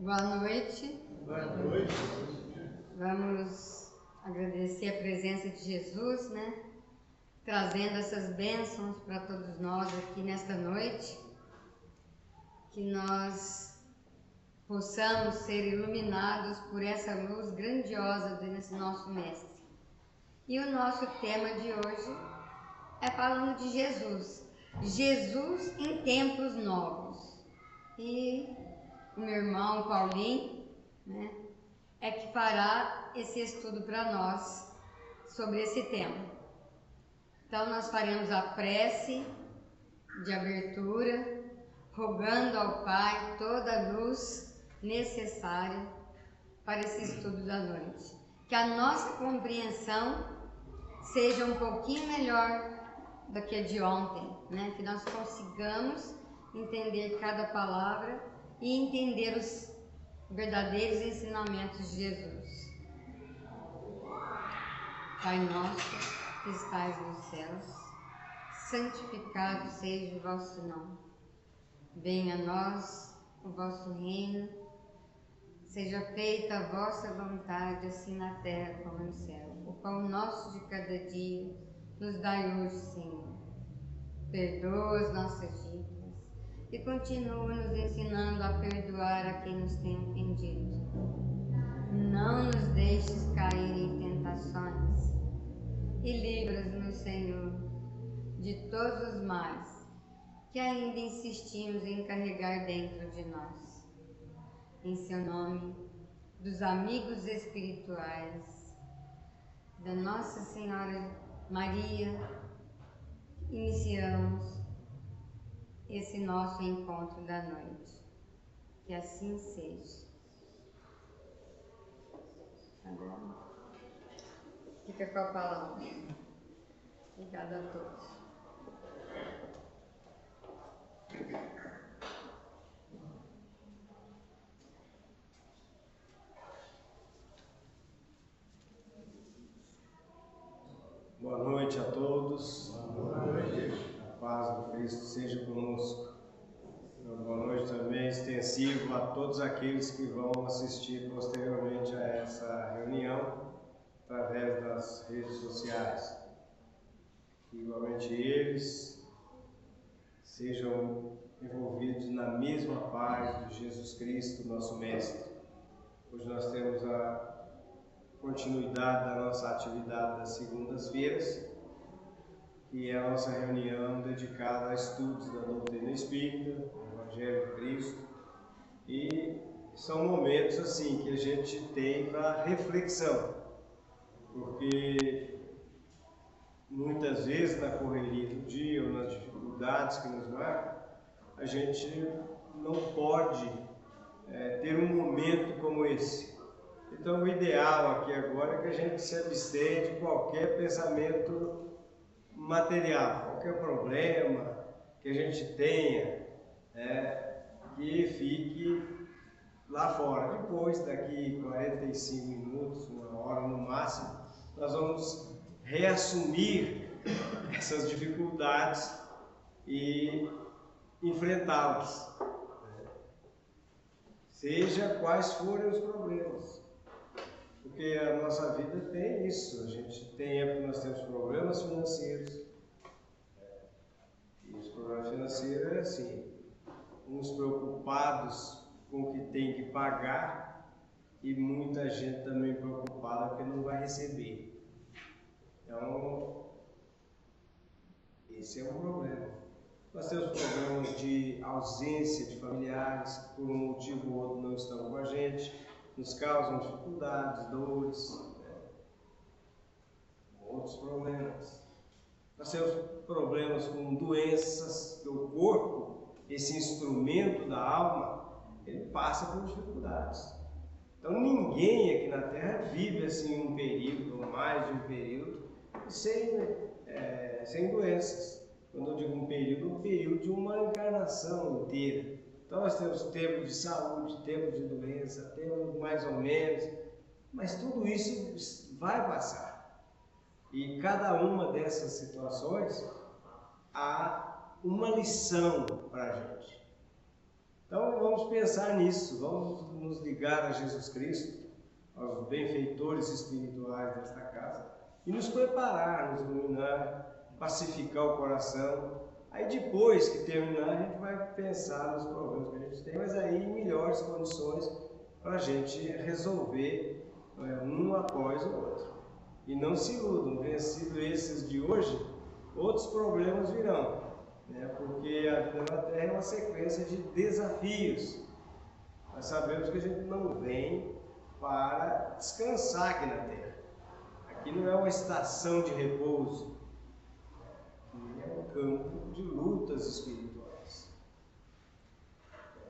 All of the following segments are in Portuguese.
Boa noite. Boa noite. Vamos agradecer a presença de Jesus, né? Trazendo essas bênçãos para todos nós aqui nesta noite. Que nós possamos ser iluminados por essa luz grandiosa desse nosso Mestre. E o nosso tema de hoje é falando de Jesus. Jesus em tempos novos. E o meu irmão Paulinho, né, é que fará esse estudo para nós sobre esse tema. Então nós faremos a prece de abertura, rogando ao Pai toda a luz necessária para esse estudo da noite. Que a nossa compreensão seja um pouquinho melhor do que a de ontem, né? Que nós consigamos entender cada palavra e entender os verdadeiros ensinamentos de Jesus. Pai nosso que estais nos céus, santificado seja o vosso nome. Venha a nós o vosso reino, seja feita a vossa vontade, assim na terra como no céu. O pão nosso de cada dia nos dai hoje, Senhor. Perdoa as nossas dívidas e continua nos ensinando a perdoar a quem nos tem ofendido. Não nos deixes cair em tentações e livra-nos, Senhor, de todos os males que ainda insistimos em carregar dentro de nós. Em seu nome, dos amigos espirituais, da Nossa Senhora Maria, iniciamos esse nosso encontro da noite. Que assim seja. Agora, fica com a palavra. Obrigada a todos. Boa noite a todos. Boa noite. A paz do Cristo seja conosco. Boa noite também extensivo a todos aqueles que vão assistir posteriormente a essa reunião através das redes sociais. Que igualmente eles sejam envolvidos na mesma paz de Jesus Cristo, nosso Mestre. Hoje nós temos a continuidade da nossa atividade das segundas-feiras, que é a nossa reunião dedicada a estudos da doutrina espírita, do Evangelho de Cristo, e são momentos assim que a gente tem para reflexão, porque muitas vezes na correria do dia ou nas dificuldades que nos marcam, a gente não pode ter um momento como esse. Então o ideal aqui agora é que a gente se abstenha de qualquer pensamento material, qualquer problema que a gente tenha, que fique lá fora. Depois, daqui 45 minutos, uma hora no máximo, nós vamos reassumir essas dificuldades e enfrentá-las, seja quais forem os problemas. Porque a nossa vida tem isso, a gente tem época que nós temos problemas financeiros. E os problemas financeiros é assim, uns preocupados com o que tem que pagar e muita gente também preocupada porque não vai receber. Então, esse é um problema. Nós temos problemas de ausência de familiares, que por um motivo ou outro não estão com a gente, nos causam dificuldades, dores, outros problemas. Nós temos problemas com doenças, que o corpo, esse instrumento da alma, ele passa por dificuldades. Então ninguém aqui na Terra vive assim um período, ou mais de um período, sem doenças. Quando eu digo um período de uma encarnação inteira. Então nós temos tempo de saúde, tempo de doença, tempo mais ou menos, mas tudo isso vai passar. E cada uma dessas situações há uma lição para a gente. Então vamos pensar nisso, vamos nos ligar a Jesus Cristo, aos benfeitores espirituais desta casa, e nos preparar, nos iluminar, pacificar o coração. Aí depois que terminar, a gente vai pensar nos problemas que a gente tem, mas aí em melhores condições para a gente resolver um após o outro. E não se iludam, vencido esses de hoje, outros problemas virão, né? Porque a vida na Terra é uma sequência de desafios. Nós sabemos que a gente não vem para descansar aqui na Terra. Aqui não é uma estação de repouso, aqui é um campo de lutas espirituais.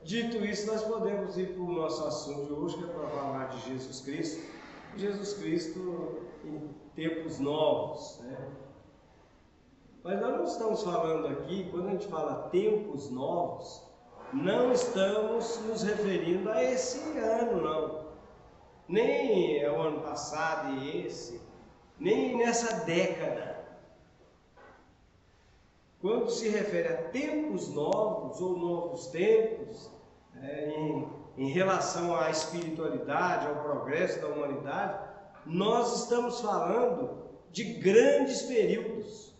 Dito isso, nós podemos ir para o nosso assunto de hoje, que é para falar de Jesus Cristo. Jesus Cristo em tempos novos, né? Mas nós não estamos falando aqui, quando a gente fala tempos novos, não estamos nos referindo a esse ano, não. Nem ao ano passado e esse, nem nessa década. Quando se refere a tempos novos ou novos tempos, em relação à espiritualidade, ao progresso da humanidade, nós estamos falando de grandes períodos.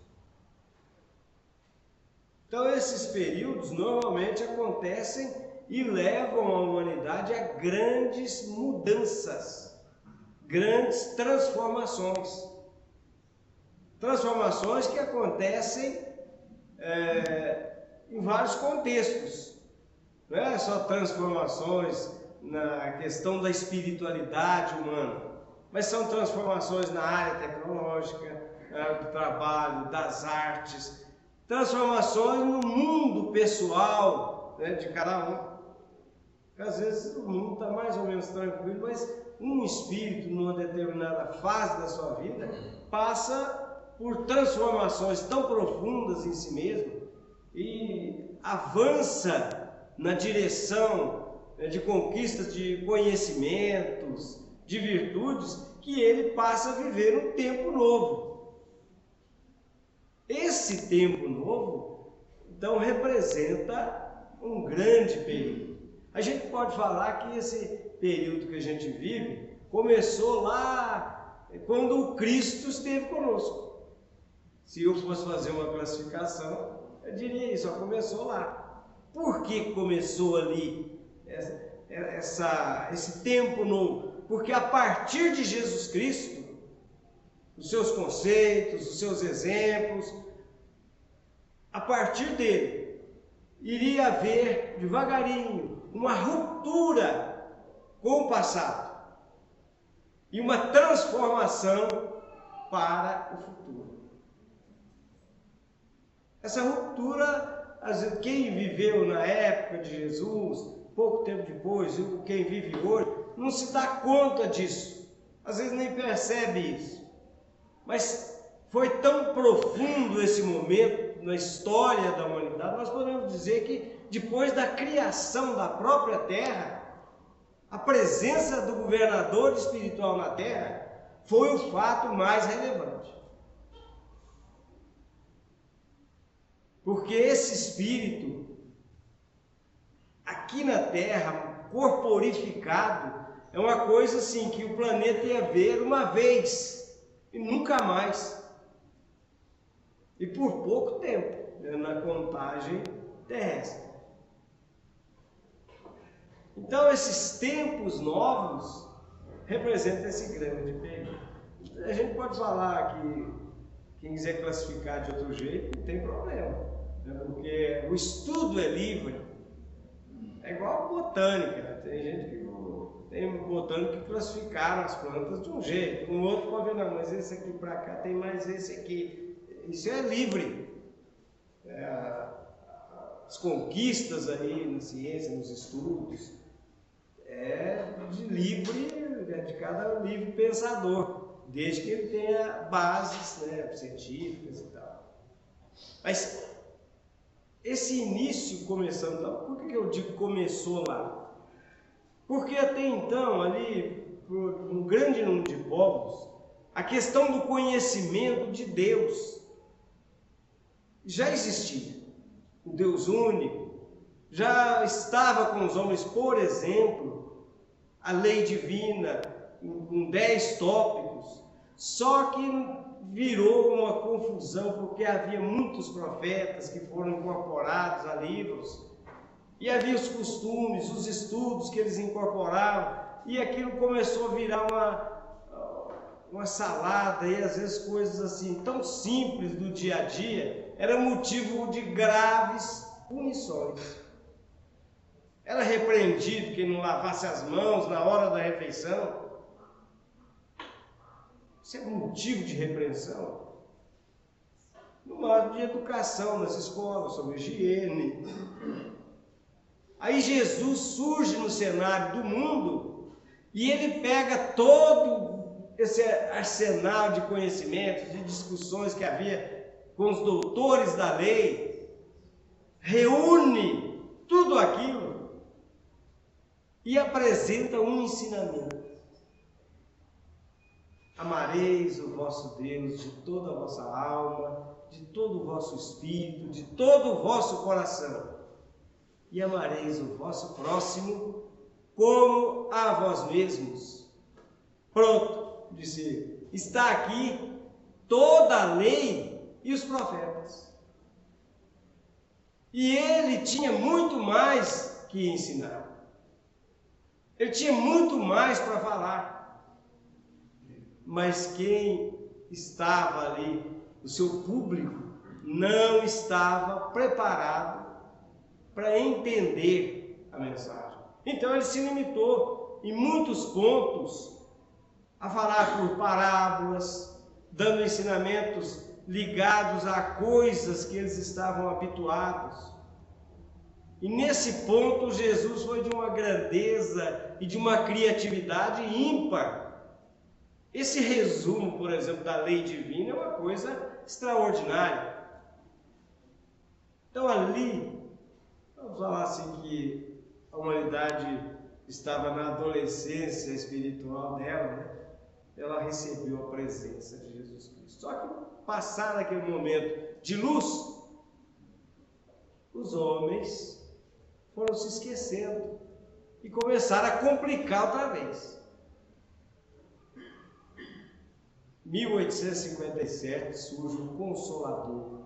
Então esses períodos normalmente acontecem e levam a humanidade a grandes mudanças, grandes transformações. Transformações que acontecem em vários contextos. Não é só transformações na questão da espiritualidade humana, mas são transformações na área tecnológica, do trabalho, das artes, transformações no mundo pessoal, né, de cada um. Às vezes o mundo está mais ou menos tranquilo, mas um espírito, numa determinada fase da sua vida, passa por transformações tão profundas em si mesmo e avança na direção de conquistas de conhecimentos, de virtudes, que ele passa a viver um tempo novo. Esse tempo novo, então, representa um grande período. A gente pode falar que esse período que a gente vive começou lá quando o Cristo esteve conosco. Se eu fosse fazer uma classificação, eu diria isso, começou lá. Por que começou ali esse tempo novo? Porque a partir de Jesus Cristo, os seus conceitos, os seus exemplos, a partir dele, iria haver devagarinho uma ruptura com o passado e uma transformação para o futuro. Essa ruptura, quem viveu na época de Jesus, pouco tempo depois, quem vive hoje, não se dá conta disso, às vezes nem percebe isso. Mas foi tão profundo esse momento na história da humanidade, nós podemos dizer que depois da criação da própria Terra, a presença do governador espiritual na Terra foi o fato mais relevante. Porque esse espírito, aqui na Terra, corporificado, é uma coisa assim que o planeta ia ver uma vez e nunca mais. E por pouco tempo, né, na contagem terrestre. Então esses tempos novos representam esse grande período. A gente pode falar que quem quiser classificar de outro jeito, não tem problema, né? Porque o estudo é livre. É igual a botânica, né? Tem gente que tem botânico que classificaram as plantas de um jeito, um outro pode ver, não, mas esse aqui para cá tem mais esse aqui. Isso é livre. As conquistas aí na ciência, nos estudos, de livre, de cada livre pensador, desde que ele tenha bases, né, científicas e tal. Mas esse início começando, então, por que eu digo começou lá? Porque até então, ali, por um grande número de povos, a questão do conhecimento de Deus já existia. O Deus único, já estava com os homens, por exemplo, a lei divina, com 10 tópicos, só que virou uma confusão, porque havia muitos profetas que foram incorporados a livros, e havia os costumes, os estudos que eles incorporavam, e aquilo começou a virar uma salada, e às vezes coisas assim tão simples do dia a dia, era motivo de graves punições. Era repreendido quem não lavasse as mãos na hora da refeição. Isso é motivo de repreensão. No modo de educação nas escolas, sobre higiene. Aí Jesus surge no cenário do mundo e ele pega todo esse arsenal de conhecimentos, de discussões que havia com os doutores da lei, reúne tudo aquilo e apresenta um ensinamento. Amareis o vosso Deus de toda a vossa alma, de todo o vosso espírito, de todo o vosso coração. E amareis o vosso próximo como a vós mesmos. Pronto, disse ele. Está aqui toda a lei e os profetas. E ele tinha muito mais que ensinar. Ele tinha muito mais para falar. Mas quem estava ali, o seu público, não estava preparado para entender a mensagem. Então ele se limitou em muitos pontos a falar por parábolas, dando ensinamentos ligados a coisas que eles estavam habituados. E nesse ponto Jesus foi de uma grandeza e de uma criatividade ímpar. Esse resumo, por exemplo, da lei divina é uma coisa extraordinária. Então ali, vamos falar assim que a humanidade estava na adolescência espiritual dela, né? Ela recebeu a presença de Jesus Cristo. Só que passado aquele momento de luz, os homens foram se esquecendo e começaram a complicar outra vez. 1857 surge o Consolador.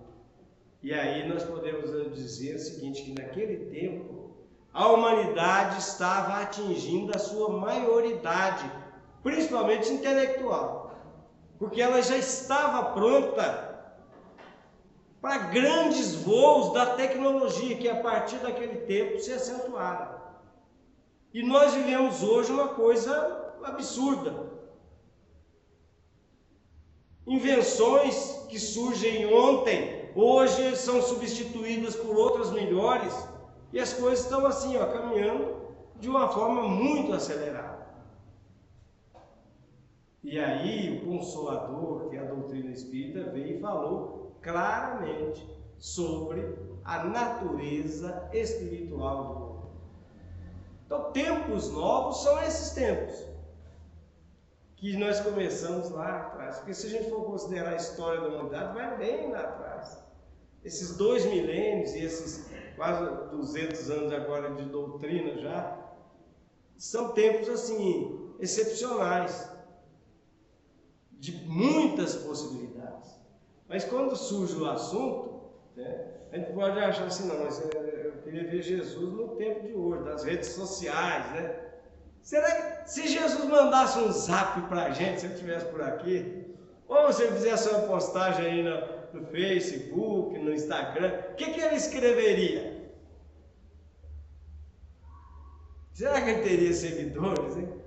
E aí nós podemos dizer o seguinte, que naquele tempo a humanidade estava atingindo a sua maioridade, principalmente intelectual, porque ela já estava pronta para grandes voos da tecnologia que a partir daquele tempo se acentuaram. E nós vivemos hoje uma coisa absurda. Invenções que surgem ontem, hoje são substituídas por outras melhores, e as coisas estão assim, caminhando de uma forma muito acelerada. E aí o Consolador, que é a doutrina espírita, veio e falou claramente sobre a natureza espiritual do homem. Então, tempos novos são esses tempos que nós começamos lá atrás, porque se a gente for considerar a história da humanidade, vai bem lá atrás. Esses 2 milênios e esses quase 200 anos agora de doutrina já, são tempos assim, excepcionais, de muitas possibilidades. Mas quando surge o assunto, né, a gente pode achar assim, não, mas eu queria ver Jesus no tempo de hoje, das redes sociais, né? Será que se Jesus mandasse um zap para a gente, se ele estivesse por aqui, ou se ele fizesse uma postagem aí no Facebook, no Instagram, o que ele escreveria? Será que ele teria seguidores, hein?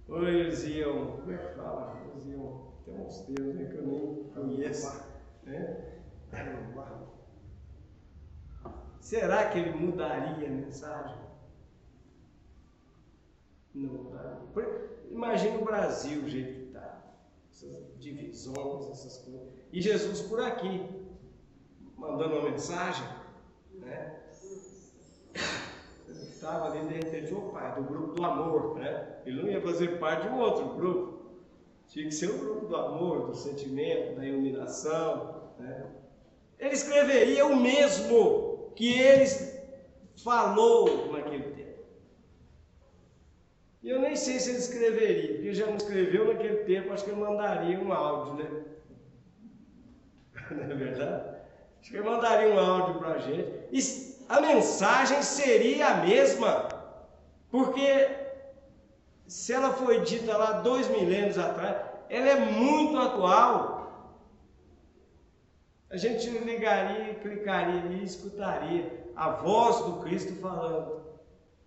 Ou eles iam, como é que fala? Eles iam, tem uns termos que eu nem conheço, né? Será que ele mudaria a mensagem? Não dá. Imagina o Brasil, o jeito que está. Essas divisões, essas coisas. E Jesus por aqui, mandando uma mensagem, né? Ele estava ali, de repente, opa, do grupo do amor, né? Ele não ia fazer parte de um outro grupo. Tinha que ser o grupo do amor, do sentimento, da iluminação, né? Ele escreveria o mesmo que eles falou naquele tempo. E eu nem sei se ele escreveria, porque já não escreveu naquele tempo, acho que ele mandaria um áudio, né? Não é verdade? Acho que ele mandaria um áudio para a gente. E a mensagem seria a mesma, porque se ela foi dita lá 2 milênios atrás, ela é muito atual. A gente ligaria, clicaria ali e escutaria a voz do Cristo falando: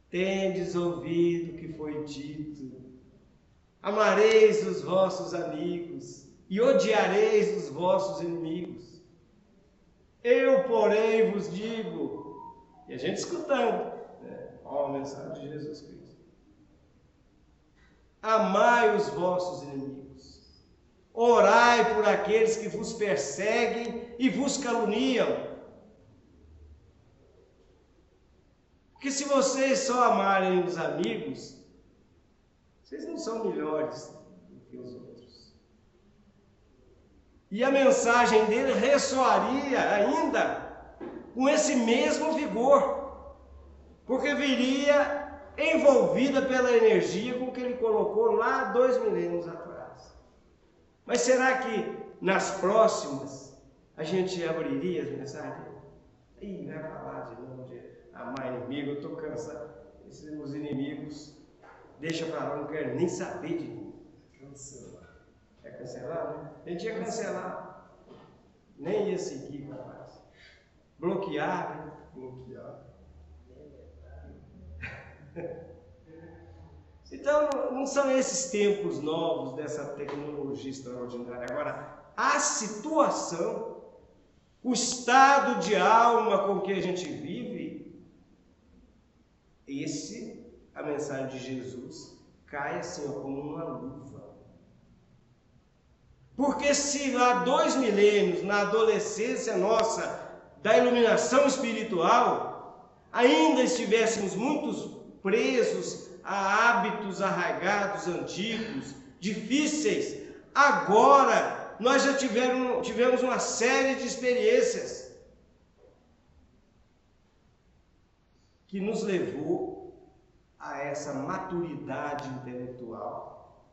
tendes ouvido o que foi dito, amareis os vossos amigos e odiareis os vossos inimigos. Eu, porém, vos digo, e a gente escutando, né? Ó, a mensagem de Jesus Cristo: amai os vossos inimigos, orai por aqueles que vos perseguem e vos caluniam. Porque se vocês só amarem os amigos, vocês não são melhores do que os outros. E a mensagem dele ressoaria ainda com esse mesmo vigor, porque viria envolvida pela energia com que ele colocou lá 2 milênios atrás. Mas será que nas próximas a gente abriria as mensagens? Ih, vai falar de novo de amar inimigo, eu estou cansado. Os inimigos, deixa para lá, não quero nem saber de mim. Cancelar. É cancelar, né? A gente ia cancelar. Nem ia seguir, capaz. Bloquear, né? Bloquear. Então, não são esses tempos novos dessa tecnologia extraordinária. Agora, a situação, o estado de alma com que a gente vive, a mensagem de Jesus cai assim, ó, como uma luva. Porque se há 2 milênios, na adolescência nossa, da iluminação espiritual, ainda estivéssemos muito presos a hábitos arraigados, antigos, difíceis, agora nós já tivemos uma série de experiências que nos levou a essa maturidade intelectual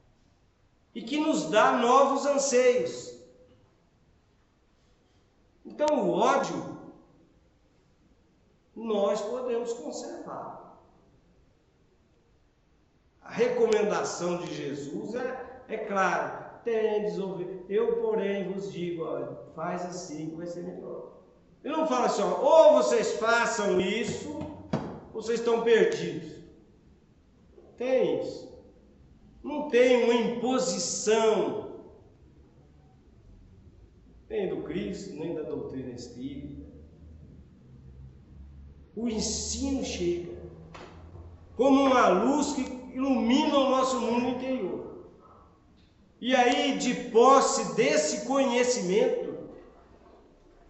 e que nos dá novos anseios. Então o ódio nós podemos conservar. A recomendação de Jesus é clara: tendes ouvido, eu porém vos digo, olha, faz assim que vai ser melhor. Ele não fala assim, ó, ou vocês façam isso, ou vocês estão perdidos. Tem isso. Não tem uma imposição, nem do Cristo, nem da doutrina espírita. O ensino chega como uma luz que ilumina o nosso mundo interior. E aí, de posse desse conhecimento,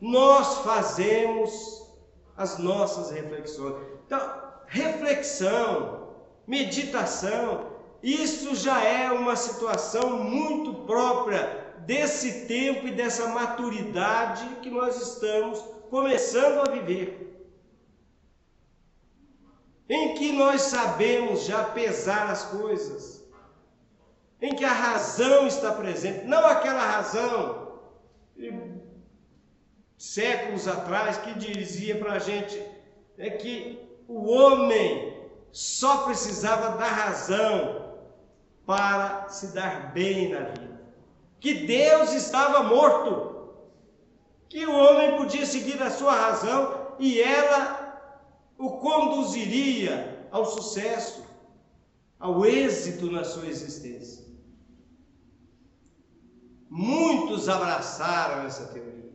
nós fazemos as nossas reflexões. Então, reflexão, meditação, isso já é uma situação muito própria desse tempo e dessa maturidade que nós estamos começando a viver. Em que nós sabemos já pesar as coisas, em que a razão está presente, não aquela razão séculos atrás que dizia para a gente que o homem só precisava da razão para se dar bem na vida, que Deus estava morto, que o homem podia seguir a sua razão e ela o conduziria ao sucesso, ao êxito na sua existência. Muitos abraçaram essa teoria.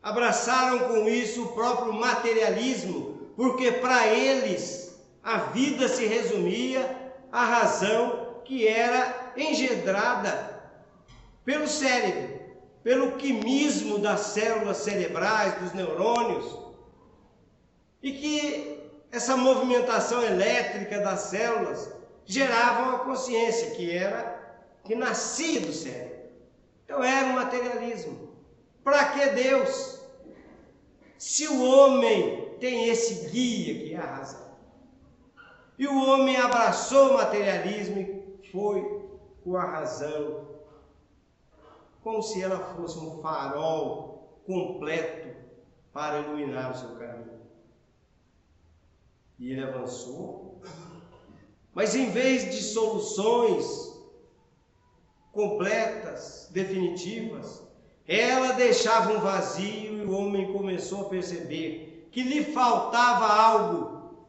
Abraçaram com isso o próprio materialismo, porque para eles a vida se resumia à razão que era engendrada pelo cérebro, pelo quimismo das células cerebrais, dos neurônios, e que essa movimentação elétrica das células gerava uma consciência que nascia do cérebro. Então era um materialismo. Para que Deus? se o homem tem esse guia que é a razão, e o homem abraçou o materialismo e foi com a razão, como se ela fosse um farol completo para iluminar o seu caminho. E ele avançou, mas em vez de soluções completas, definitivas, ela deixava um vazio e o homem começou a perceber que lhe faltava algo,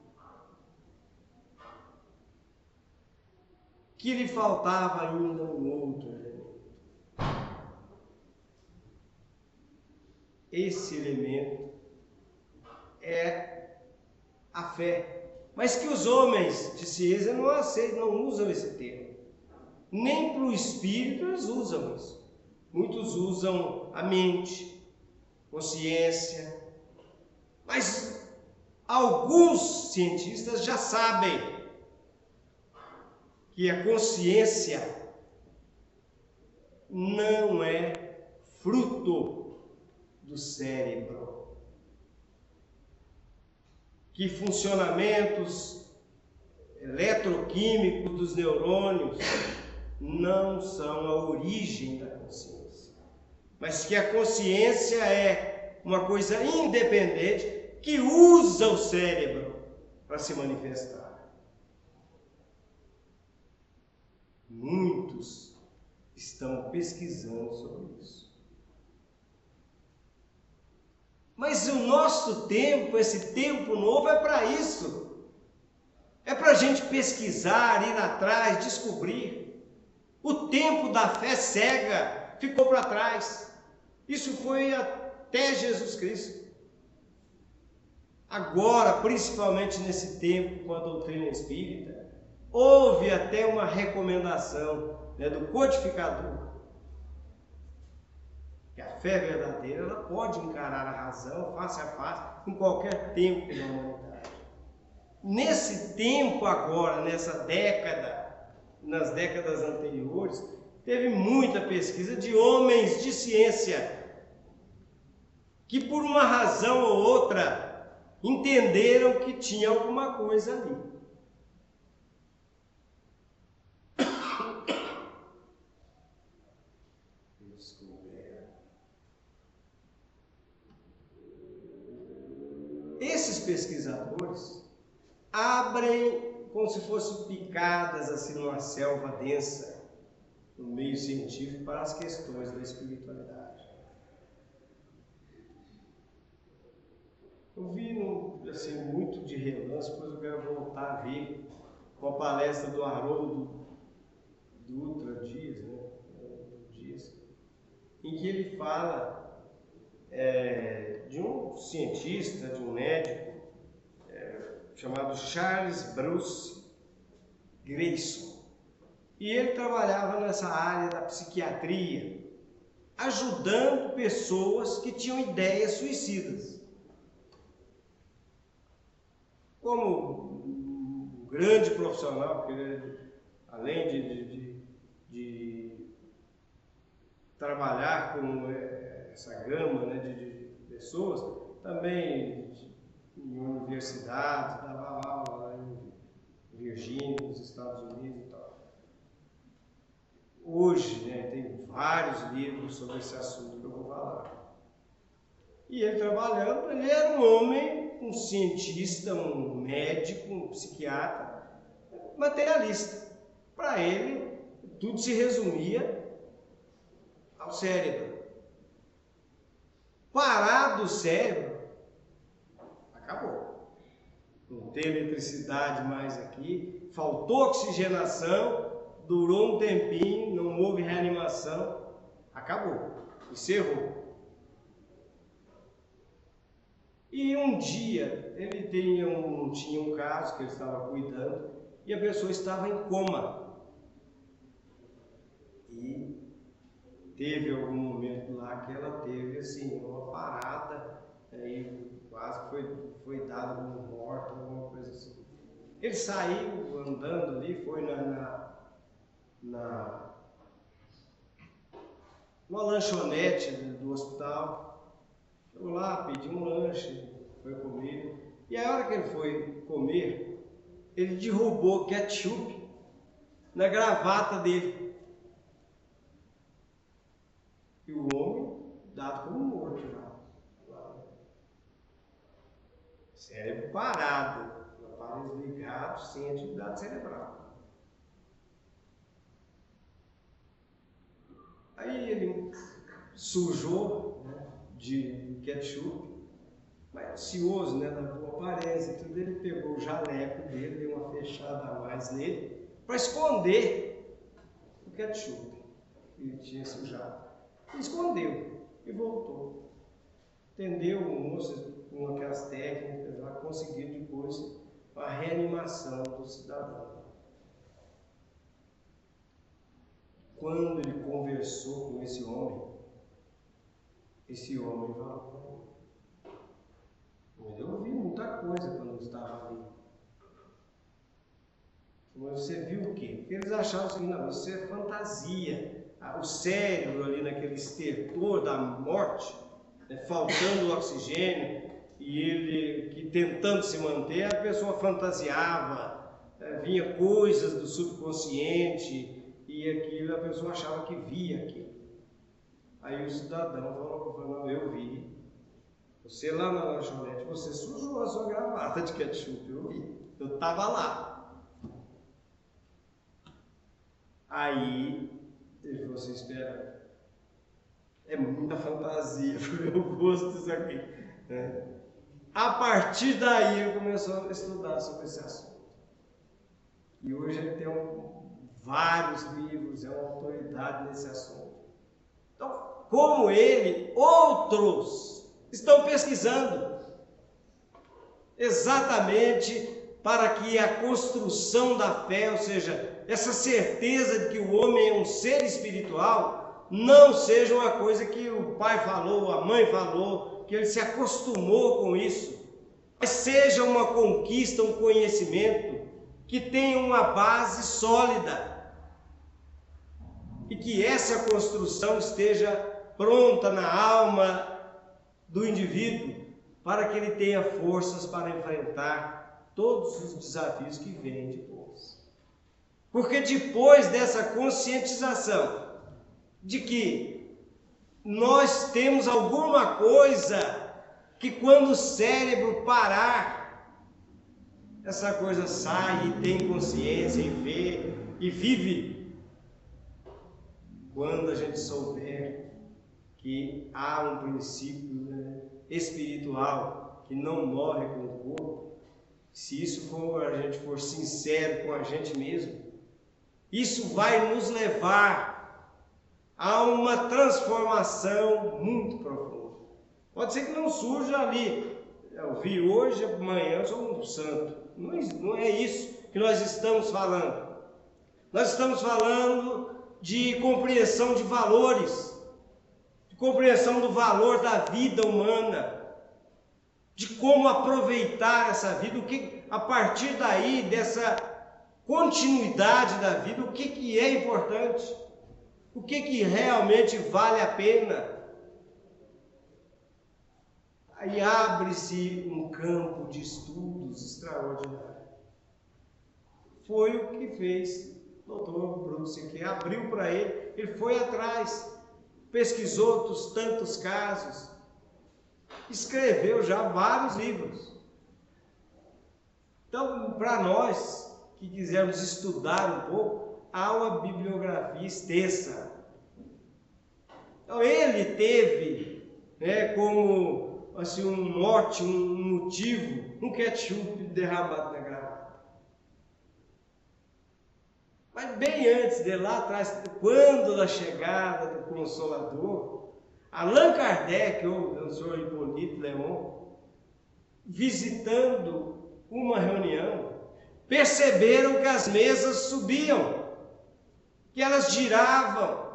que lhe faltava ainda um outro elemento. Esse elemento é a fé, mas que os homens de ciência não aceitam, não usam esse termo. Nem para o espírito eles usam isso. Muitos usam a mente, consciência, mas alguns cientistas já sabem que a consciência não é fruto do cérebro, que funcionamentos eletroquímicos dos neurônios não são a origem da consciência, mas que a consciência é uma coisa independente que usa o cérebro para se manifestar. Muitos estão pesquisando sobre isso. Mas o nosso tempo, esse tempo novo, é para isso. É para a gente pesquisar, ir atrás, descobrir. O tempo da fé cega ficou para trás. Isso foi até Jesus Cristo. Agora, principalmente nesse tempo com a doutrina espírita, houve até uma recomendação, do codificador, que a fé verdadeira ela pode encarar a razão face a face em qualquer tempo da humanidade. Nesse tempo agora, nessa década, nas décadas anteriores, teve muita pesquisa de homens de ciência que por uma razão ou outra entenderam que tinha alguma coisa ali. Esses pesquisadores abrem como se fossem picadas assim numa selva densa, no meio científico, para as questões da espiritualidade. Eu vi assim, muito de relance, depois eu quero voltar a ver com a palestra do Haroldo Dutra Dias, em que ele fala de um cientista, de um médico, chamado Charles Bruce Grayson. E ele trabalhava nessa área da psiquiatria, ajudando pessoas que tinham ideias suicidas. Como um grande profissional, porque ele, além de trabalhar com essa gama de pessoas, também em universidades, dava aula lá em Virgínia, nos Estados Unidos e tal. Hoje, tem vários livros sobre esse assunto que eu vou falar. E ele trabalhando, ele era um homem, um cientista, um médico, um psiquiatra, materialista. Para ele, tudo se resumia ao cérebro. Parado o cérebro, acabou. Não tem eletricidade mais aqui, faltou oxigenação, durou um tempinho, não houve reanimação, acabou, encerrou. E um dia ele tinha um caso que ele estava cuidando e a pessoa estava em coma. E teve algum momento lá que ela teve assim, uma parada, aí quase foi dado como morto, alguma coisa assim. Ele saiu andando ali, foi numa lanchonete do hospital, Chegou lá, pediu um lanche, foi comer. E a hora que ele foi comer, ele derrubou ketchup na gravata dele. E o homem dado como morto já. Cérebro parado, aparelhos ligados, sem atividade cerebral. Aí ele sujou, né, de ketchup, mas ansioso, né, da boa aparência e tudo, ele pegou o jaleco dele, deu uma fechada a mais nele, para esconder o ketchup que ele tinha sujado. Ele escondeu e voltou. Entendeu o moço com aquelas técnicas lá, conseguiu depois a reanimação do cidadão. Quando ele conversou com esse homem falou: eu ouvi muita coisa quando eu estava ali. Mas você viu o quê? Porque eles achavam assim: não, isso é fantasia. O cérebro ali naquele estertor da morte, né, faltando oxigênio, e ele que tentando se manter, a pessoa fantasiava, vinha coisas do subconsciente, e aquilo a pessoa achava que via aquilo. Aí o cidadão falou: não, eu vi. Você lá na lanchonete, você sujou a sua gravata de ketchup, eu vi. Eu estava lá. Aí ele falou assim: espera, é muita fantasia, eu gosto disso aqui. A partir daí ele começou a estudar sobre esse assunto. E hoje ele tem vários livros, é uma autoridade nesse assunto. Então, como ele, outros estão pesquisando exatamente para que a construção da fé, ou seja, essa certeza de que o homem é um ser espiritual, não seja uma coisa que o pai falou, a mãe falou, que ele se acostumou com isso, mas seja uma conquista, um conhecimento que tenha uma base sólida e que essa construção esteja pronta na alma do indivíduo para que ele tenha forças para enfrentar todos os desafios que vêm depois. Porque depois dessa conscientização de que nós temos alguma coisa que quando o cérebro parar, essa coisa sai e tem consciência e vê e vive. Quando a gente souber que há um princípio, né, espiritual que não morre com o corpo, se isso for, a gente for sincero com a gente mesmo, isso vai nos levar a uma transformação muito profunda. Pode ser que não surja ali, eu vi hoje, amanhã eu sou um santo. Não é isso que nós estamos falando. Nós estamos falando de compreensão de valores, de compreensão do valor da vida humana, de como aproveitar essa vida, o que, a partir daí, dessa continuidade da vida, o que é importante, o que realmente vale a pena. Aí abre-se um campo de estudos extraordinário. Foi o que fez o Dr. Bruce, que abriu para ele foi atrás, pesquisou outros tantos casos, escreveu já vários livros. Então, para nós que quisermos estudar um pouco, há uma bibliografia extensa. Então, ele teve, como assim, um mote, um motivo, um ketchup derramado na gravata. Mas bem antes de lá atrás, quando da chegada do Consolador, Allan Kardec, ou o senhor Hipólito Leon, visitando uma reunião, perceberam que as mesas subiam, que elas giravam,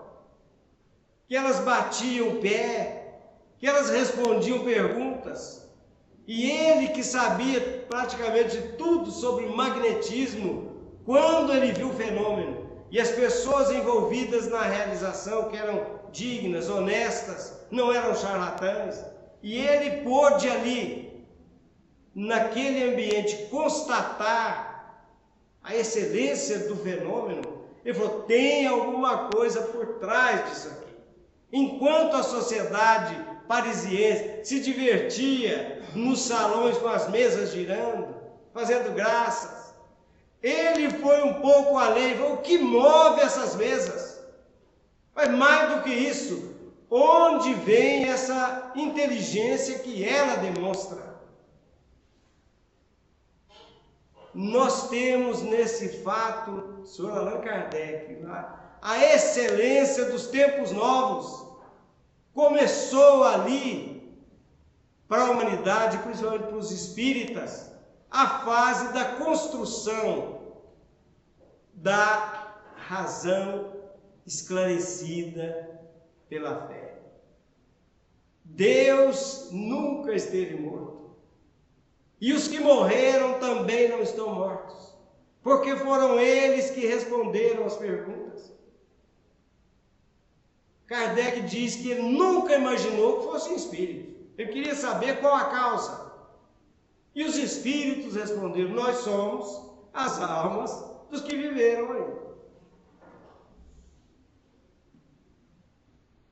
que elas batiam o pé, que elas respondiam perguntas. E ele, que sabia praticamente tudo sobre magnetismo, quando ele viu o fenômeno e as pessoas envolvidas na realização, que eram dignas, honestas, não eram charlatãs, e ele pôde ali, naquele ambiente, constatar a excelência do fenômeno. Ele falou, tem alguma coisa por trás disso aqui. Enquanto a sociedade parisiense se divertia nos salões com as mesas girando, fazendo graças, ele foi um pouco além, falou, o que move essas mesas? Mas mais do que isso, onde vem essa inteligência que ela demonstra? Nós temos nesse fato, Sr. Allan Kardec, a excelência dos tempos novos. Começou ali, para a humanidade, principalmente para os espíritas, a fase da construção da razão esclarecida pela fé. Deus nunca esteve morto. E os que morreram também não estão mortos, porque foram eles que responderam as perguntas. Kardec diz que ele nunca imaginou que fosse um espírito. Ele queria saber qual a causa. E os espíritos responderam, nós somos as almas dos que viveram aí.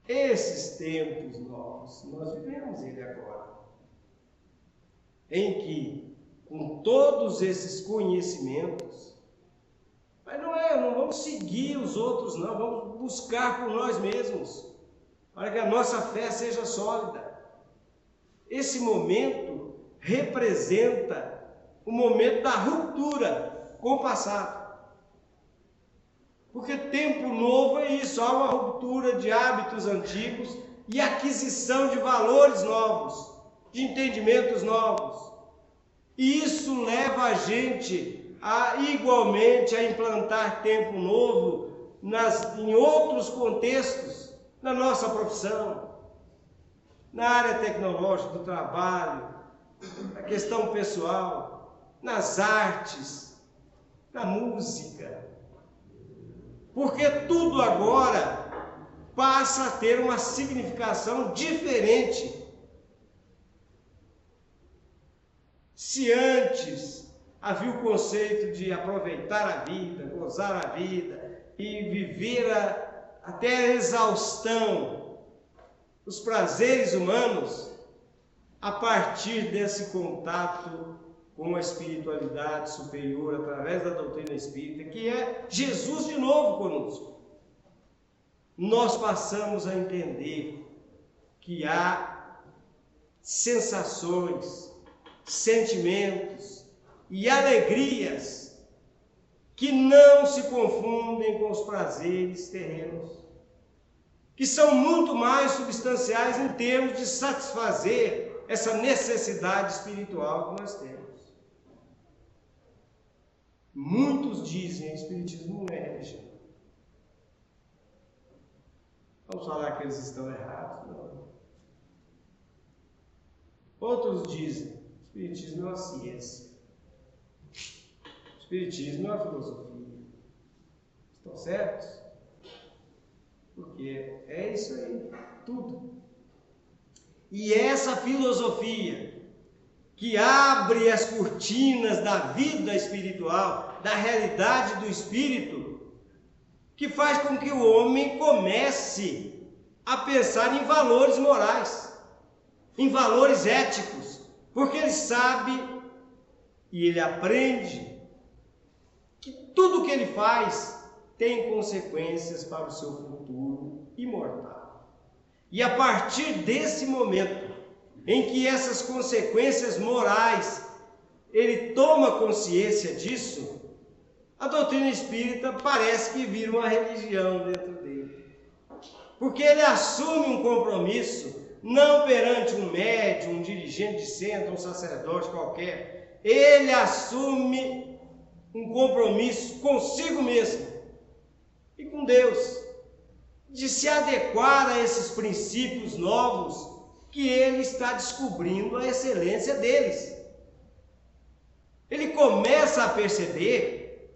Esses tempos novos, nós vivemos ele agora. Em que, com todos esses conhecimentos, mas não vamos seguir os outros não, vamos buscar por nós mesmos, para que a nossa fé seja sólida. Esse momento representa o momento da ruptura com o passado. Porque tempo novo é isso, há uma ruptura de hábitos antigos e aquisição de valores novos, de entendimentos novos. E isso leva a gente igualmente a implantar tempo novo em outros contextos, na nossa profissão, na área tecnológica do trabalho, na questão pessoal, nas artes, na música. Porque tudo agora passa a ter uma significação diferente. Se antes havia o conceito de aproveitar a vida, gozar a vida e viver até a exaustão os prazeres humanos, a partir desse contato com a espiritualidade superior, através da doutrina espírita, que é Jesus de novo conosco, nós passamos a entender que há sensações, sentimentos e alegrias que não se confundem com os prazeres terrenos, que são muito mais substanciais em termos de satisfazer essa necessidade espiritual que nós temos. Muitos dizem que o espiritismo não é religião. Vamos falar que eles estão errados? Não. Outros dizem que o espiritismo é uma ciência. O espiritismo é uma filosofia. Estão certos? Porque é isso aí, tudo. E essa filosofia que abre as cortinas da vida espiritual, da realidade do espírito, que faz com que o homem comece a pensar em valores morais, em valores éticos, porque ele sabe e ele aprende que tudo que ele faz tem consequências para o seu futuro imortal. E a partir desse momento em que essas consequências morais, ele toma consciência disso, a doutrina espírita parece que vira uma religião dentro dele. Porque ele assume um compromisso, não perante um médium, um dirigente de centro, um sacerdote qualquer. Ele assume um compromisso consigo mesmo e com Deus, de se adequar a esses princípios novos que ele está descobrindo a excelência deles. Ele começa a perceber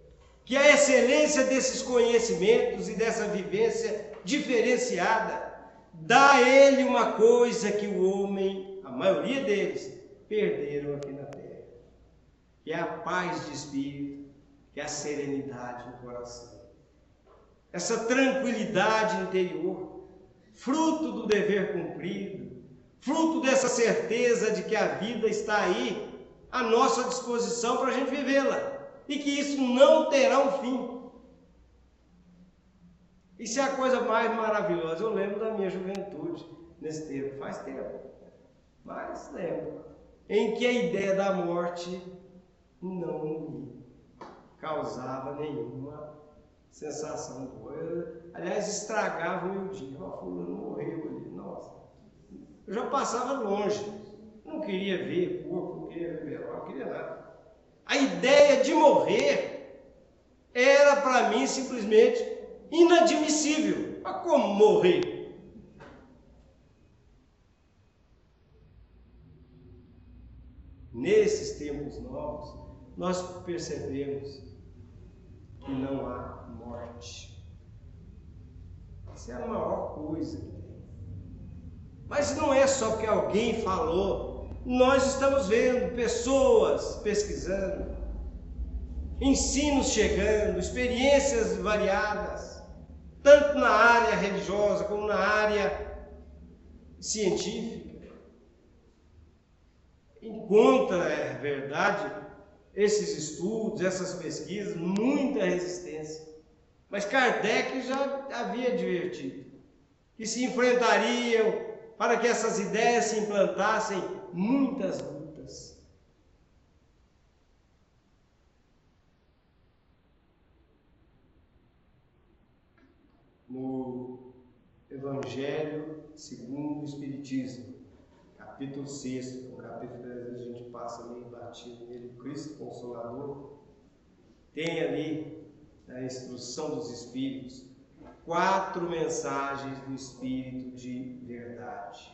que a excelência desses conhecimentos e dessa vivência diferenciada dá a ele uma coisa que o homem, a maioria deles, perderam aqui na terra. Que é a paz de espírito, que é a serenidade no coração. Essa tranquilidade interior, fruto do dever cumprido, fruto dessa certeza de que a vida está aí, à nossa disposição para a gente vivê-la. E que isso não terá um fim. Isso é a coisa mais maravilhosa. Eu lembro da minha juventude nesse tempo, faz tempo, mas lembro, em que a ideia da morte não me causava nenhuma sensação boa. Aliás, estragava o meu dia. O fulano morreu ali, nossa. Eu já passava longe, não queria ver corpo, não queria ver velório, não queria nada. A ideia de morrer era para mim simplesmente inadmissível. Mas como morrer? Nesses tempos novos, nós percebemos que não há morte. Essa é a maior coisa que tem. Mas não é só porque alguém falou. Nós estamos vendo pessoas pesquisando, ensinos chegando, experiências variadas, tanto na área religiosa como na área científica. Encontra, é verdade, esses estudos, essas pesquisas, muita resistência. Mas Kardec já havia advertido que se enfrentariam, para que essas ideias se implantassem, muitas lutas. No Evangelho segundo o Espiritismo, capítulo 6, o capítulo 10, a gente passa meio batido nele, o Cristo Consolador, tem ali a instrução dos Espíritos, 4 mensagens do Espírito de verdade.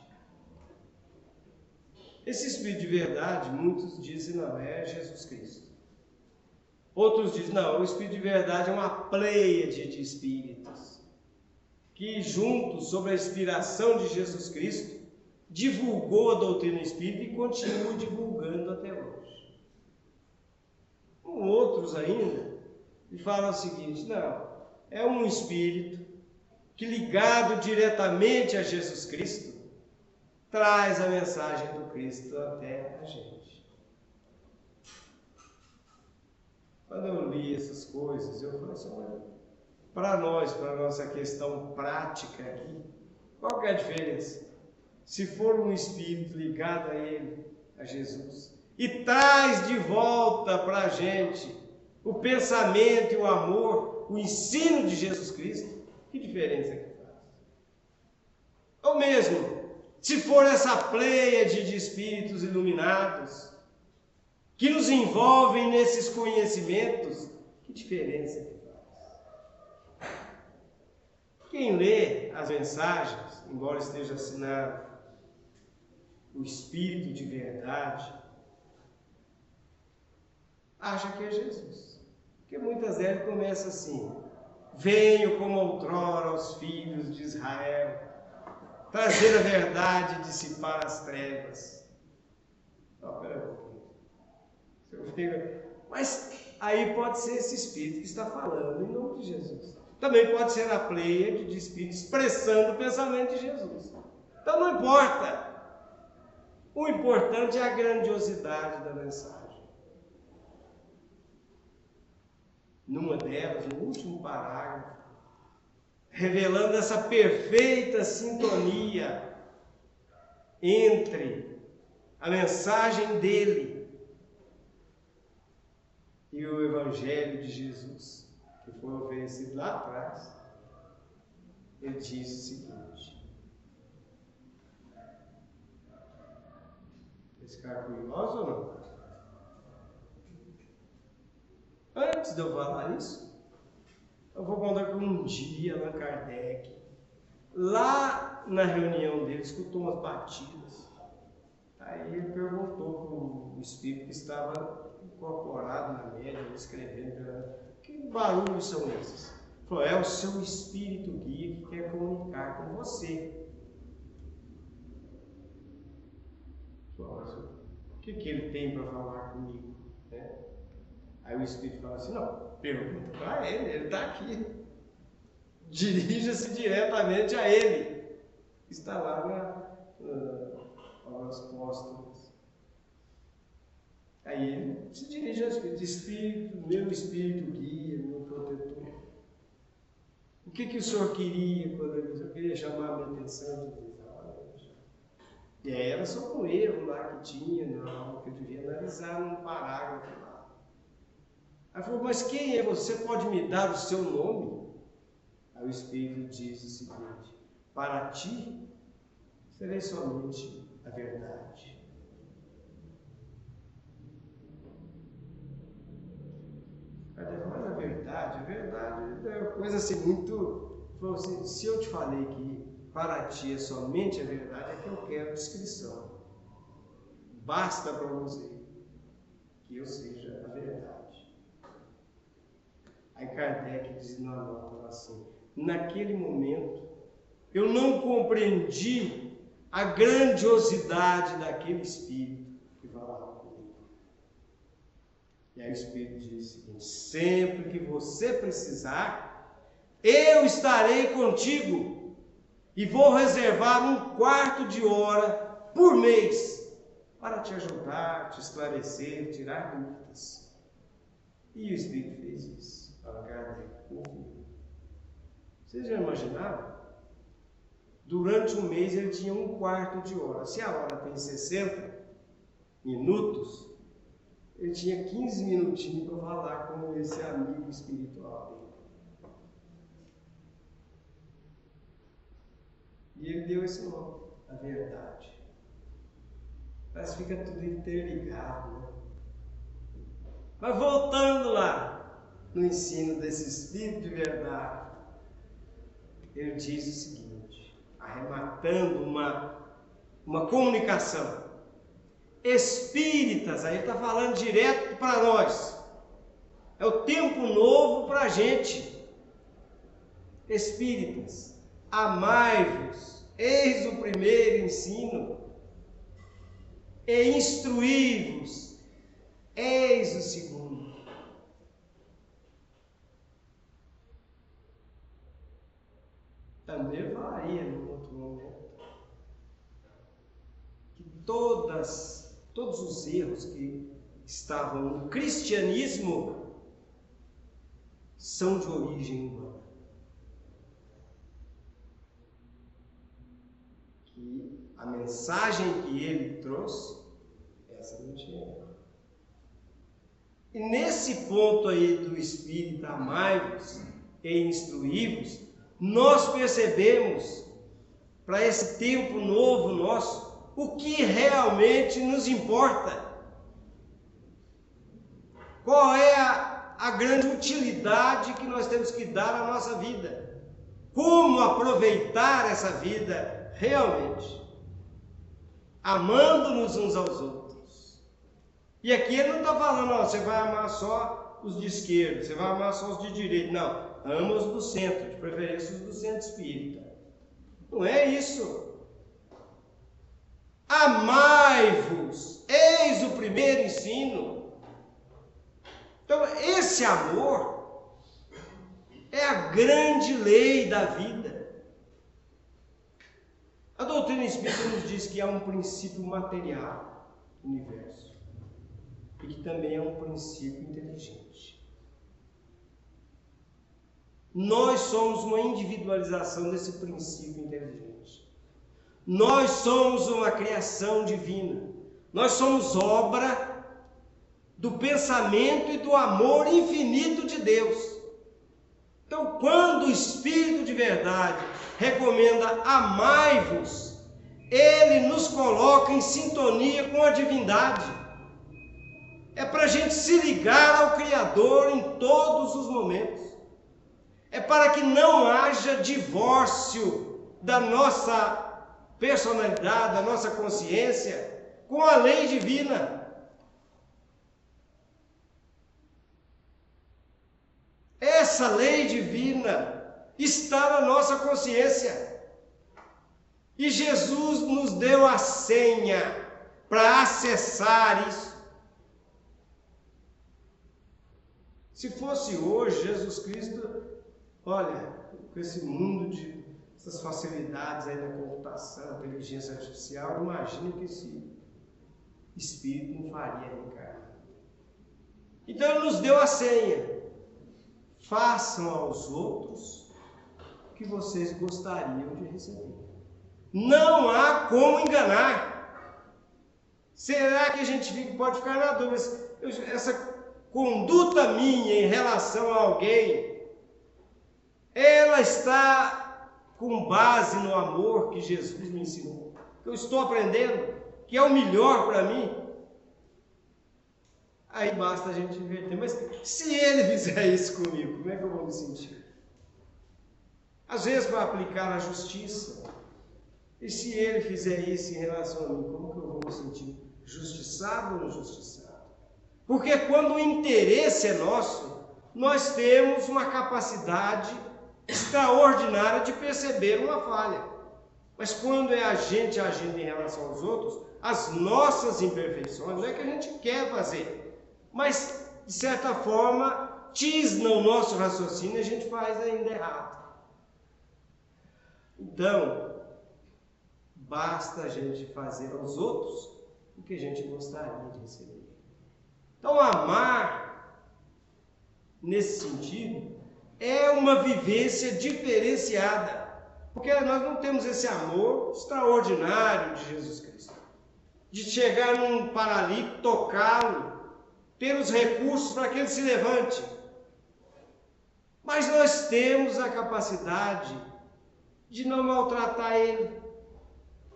Esse Espírito de verdade, muitos dizem, não, é Jesus Cristo. Outros dizem, não, o Espírito de verdade é uma pleiade de espíritos, que juntos, sob a inspiração de Jesus Cristo, divulgou a doutrina espírita e continua divulgando até hoje. Outros ainda falam o seguinte, não, é um espírito que, ligado diretamente a Jesus Cristo, traz a mensagem do Cristo até a gente. Quando eu li essas coisas, eu falei assim, olha, para nós, para a nossa questão prática aqui, qual que é a diferença? Se for um espírito ligado a Ele, a Jesus, e traz de volta para a gente o pensamento e o amor, o ensino de Jesus Cristo, que diferença que faz? Ou mesmo, se for essa pleiade de espíritos iluminados, que nos envolvem nesses conhecimentos, que diferença que faz? Quem lê as mensagens, embora esteja assinado o Espírito de verdade, acha que é Jesus. Porque muitas vezes começa assim, venho como outrora aos filhos de Israel, trazer a verdade e dissipar as trevas. Não, pera um pouquinho. Mas aí pode ser esse Espírito que está falando em nome de Jesus. Também pode ser a pleiade de Espíritos expressando o pensamento de Jesus. Então não importa. O importante é a grandiosidade da mensagem. Numa delas, no último parágrafo, revelando essa perfeita sintonia entre a mensagem dele e o Evangelho de Jesus, que foi oferecido lá atrás, ele diz o seguinte: esse cara é curioso ou não? Antes de eu falar isso, eu vou contar que um dia Allan Kardec, lá na reunião dele, escutou umas batidas. Aí ele perguntou para o espírito que estava incorporado na média, escrevendo, que barulhos são esses? Ele falou, é o seu espírito guia que quer comunicar com você. que ele tem para falar comigo? Né? Aí o Espírito fala assim, não, pergunta para ele está aqui. Dirija-se diretamente a ele. Está lá nas apóstolos. Aí ele se dirige ao Espírito. Espírito, meu Espírito guia, meu protetor. O que o senhor queria quando ele disse? Eu queria chamar a minha atenção. E aí era só um erro lá que tinha, não, que eu devia analisar num parágrafo lá. Aí falou, mas quem é você? Pode me dar o seu nome? Aí o Espírito diz o seguinte, para ti, serei somente a verdade. Mas a verdade é uma coisa assim muito... Falou assim, se eu te falei que para ti é somente a verdade, é que eu quero descrição. Basta para você que eu seja a verdade. Aí Kardec diz na nota assim, naquele momento, eu não compreendi a grandiosidade daquele Espírito que falava comigo. E aí o Espírito diz o seguinte, sempre que você precisar, eu estarei contigo e vou reservar 1/4 de hora por mês para te ajudar, te esclarecer, tirar dúvidas. E o Espírito fez isso. Para Kardec ouviu. Vocês já imaginaram? Durante um mês ele tinha 1/4 de hora. Se a hora tem 60 minutos, ele tinha 15 minutinhos para falar com esse amigo espiritual dele. E ele deu esse nome, a verdade. Mas fica tudo interligado, né? Mas voltando lá, no ensino desse Espírito de verdade, ele diz o seguinte, arrematando uma comunicação. Espíritas, aí está falando direto para nós. É o tempo novo para a gente. Espíritas, amai-vos, eis o primeiro ensino, e instruí-vos, eis o segundo. Também falaria no outro momento que todos os erros que estavam no cristianismo são de origem humana. Que a mensagem que ele trouxe, essa não tinha erro. E nesse ponto aí do Espírito, amai-vos e instruí-vos, nós percebemos, para esse tempo novo nosso, o que realmente nos importa. Qual é a grande utilidade que nós temos que dar à nossa vida? Como aproveitar essa vida realmente? Amando-nos uns aos outros. E aqui ele não está falando, ó, você vai amar só os de esquerda, você vai amar só os de direita. Não, ama os do centro, de preferência os do centro espírita. Não é isso. Amai-vos, eis o primeiro ensino. Então, esse amor é a grande lei da vida. A doutrina espírita nos diz que há um princípio material no universo e que também é um princípio inteligente. Nós somos uma individualização desse princípio inteligente. Nós somos uma criação divina. Nós somos obra do pensamento e do amor infinito de Deus. Então, quando o Espírito de verdade recomenda amai-vos, ele nos coloca em sintonia com a divindade. É para a gente se ligar ao Criador em todos os momentos. É para que não haja divórcio da nossa personalidade, da nossa consciência com a lei divina. Essa lei divina está na nossa consciência. E Jesus nos deu a senha para acessar isso. Se fosse hoje, Jesus Cristo, olha, com esse mundo de essas facilidades aí da computação, inteligência artificial, imagina que esse Espírito não faria reencarnar. Então ele nos deu a senha. Façam aos outros o que vocês gostariam de receber. Não há como enganar. Será que a gente pode ficar na dúvida? Essa conduta minha em relação a alguém, ela está com base no amor que Jesus me ensinou, que eu estou aprendendo, que é o melhor para mim. Aí basta a gente inverter. Mas se ele fizer isso comigo, como é que eu vou me sentir? Às vezes para aplicar a justiça. E se ele fizer isso em relação a mim, como que eu vou me sentir? Justiçado ou injustiçado? Porque quando o interesse é nosso, nós temos uma capacidade extraordinária de perceber uma falha. Mas quando é a gente agindo em relação aos outros, as nossas imperfeições, não é que a gente quer fazer, mas de certa forma tisna o nosso raciocínio e a gente faz ainda errado. Então, basta a gente fazer aos outros o que a gente gostaria de receber. Então, amar, nesse sentido, é uma vivência diferenciada. Porque nós não temos esse amor extraordinário de Jesus Cristo. De chegar num paralítico, tocá-lo, ter os recursos para que ele se levante. Mas nós temos a capacidade de não maltratar ele.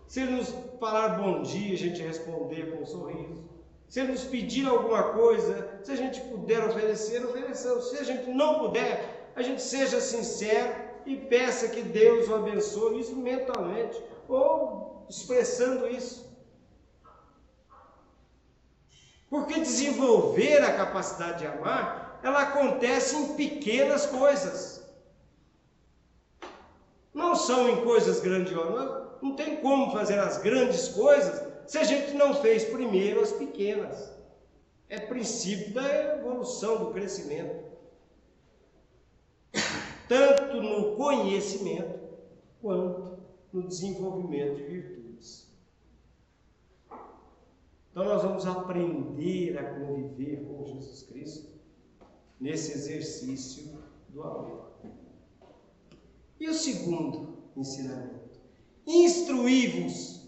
Se ele nos falar bom dia, a gente responder com um sorriso. Se ele nos pedir alguma coisa, se a gente puder oferecer, ofereçamos. Se a gente não puder, a gente seja sincero e peça que Deus o abençoe, isso mentalmente, ou expressando isso. Porque desenvolver a capacidade de amar, ela acontece em pequenas coisas. Não são em coisas grandiosas. Não tem como fazer as grandes coisas se a gente não fez primeiro as pequenas. É princípio da evolução, do crescimento. Tanto no conhecimento, quanto no desenvolvimento de virtudes. Então nós vamos aprender a conviver com Jesus Cristo nesse exercício do amor. E o segundo ensinamento? Instruí-vos.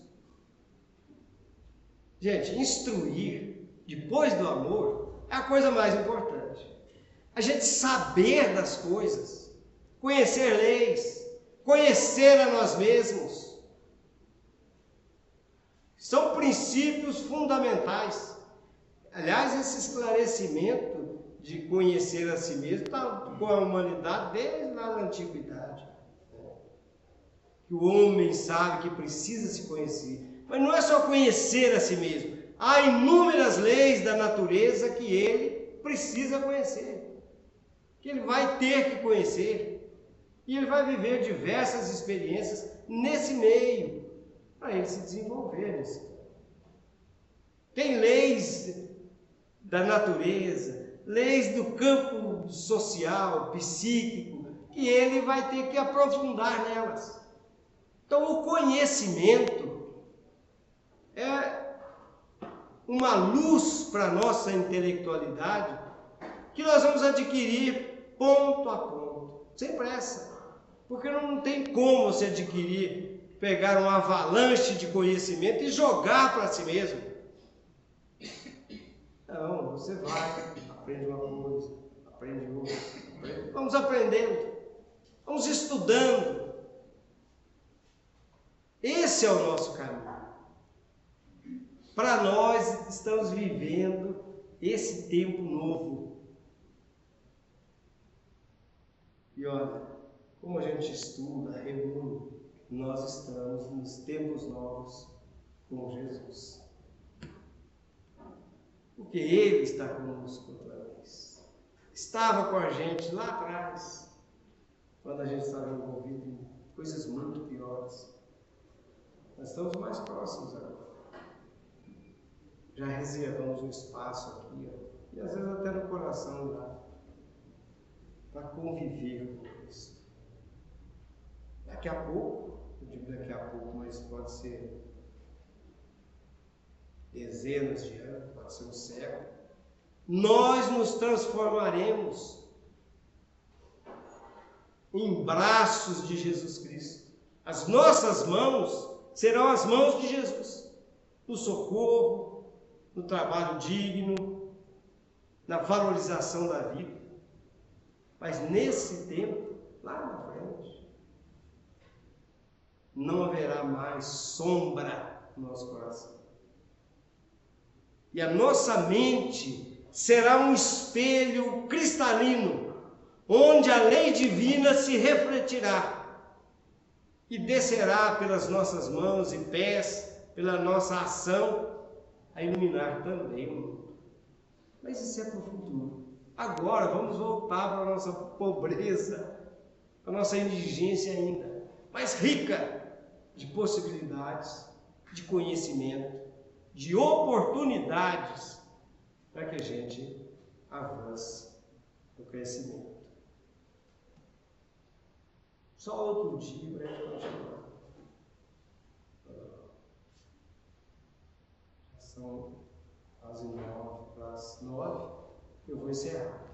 Gente, instruir depois do amor é a coisa mais importante. A gente saber das coisas, conhecer leis, conhecer a nós mesmos. São princípios fundamentais. Aliás, esse esclarecimento de conhecer a si mesmo está com a humanidade desde lá da antiguidade. Que o homem sabe que precisa se conhecer. Mas não é só conhecer a si mesmo. Há inúmeras leis da natureza que ele precisa conhecer. Que ele vai ter que conhecer. E ele vai viver diversas experiências nesse meio, para ele se desenvolver nisso. Tem leis da natureza, leis do campo social, psíquico, que ele vai ter que aprofundar nelas. Então, o conhecimento é uma luz para a nossa intelectualidade que nós vamos adquirir ponto a ponto, sem pressa. Porque não tem como você adquirir, pegar uma avalanche de conhecimento e jogar para si mesmo. Não, você vai, aprende uma coisa, aprende outra. Vamos aprendendo, vamos estudando. Esse é o nosso caminho. Para nós estamos vivendo esse tempo novo. E olha, como a gente estuda, reúne, nós estamos nos tempos novos com Jesus. Porque Ele está conosco outra vez. Estava com a gente lá atrás, quando a gente estava envolvido em coisas muito piores. Nós estamos mais próximos agora. já reservamos um espaço aqui, ó, e às vezes até no coração lá, para conviver com Cristo. Daqui a pouco, eu digo daqui a pouco, mas pode ser dezenas de anos, pode ser um século, nós nos transformaremos em braços de Jesus Cristo. As nossas mãos serão as mãos de Jesus, no socorro, no trabalho digno, na valorização da vida. Mas nesse tempo, lá na frente, não haverá mais sombra no nosso coração. E a nossa mente será um espelho cristalino, onde a lei divina se refletirá e descerá pelas nossas mãos e pés, pela nossa ação, a iluminar também o mundo. Mas isso é para o futuro. Agora vamos voltar para a nossa pobreza, para a nossa indigência ainda, mas rica de possibilidades, de conhecimento, de oportunidades para que a gente avance no crescimento. Só outro dia para a gente continuar. Já são quase 9:09. Eu vou encerrar,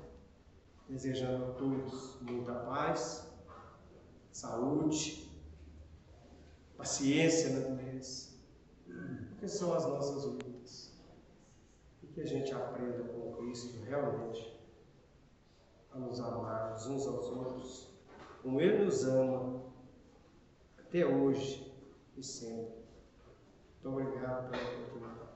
desejando a todos muita paz, saúde, paciência na doença, porque são as nossas lutas, e que a gente aprenda com Cristo realmente a nos amarmos uns aos outros, como Ele nos ama, até hoje e sempre. Muito obrigado pela oportunidade.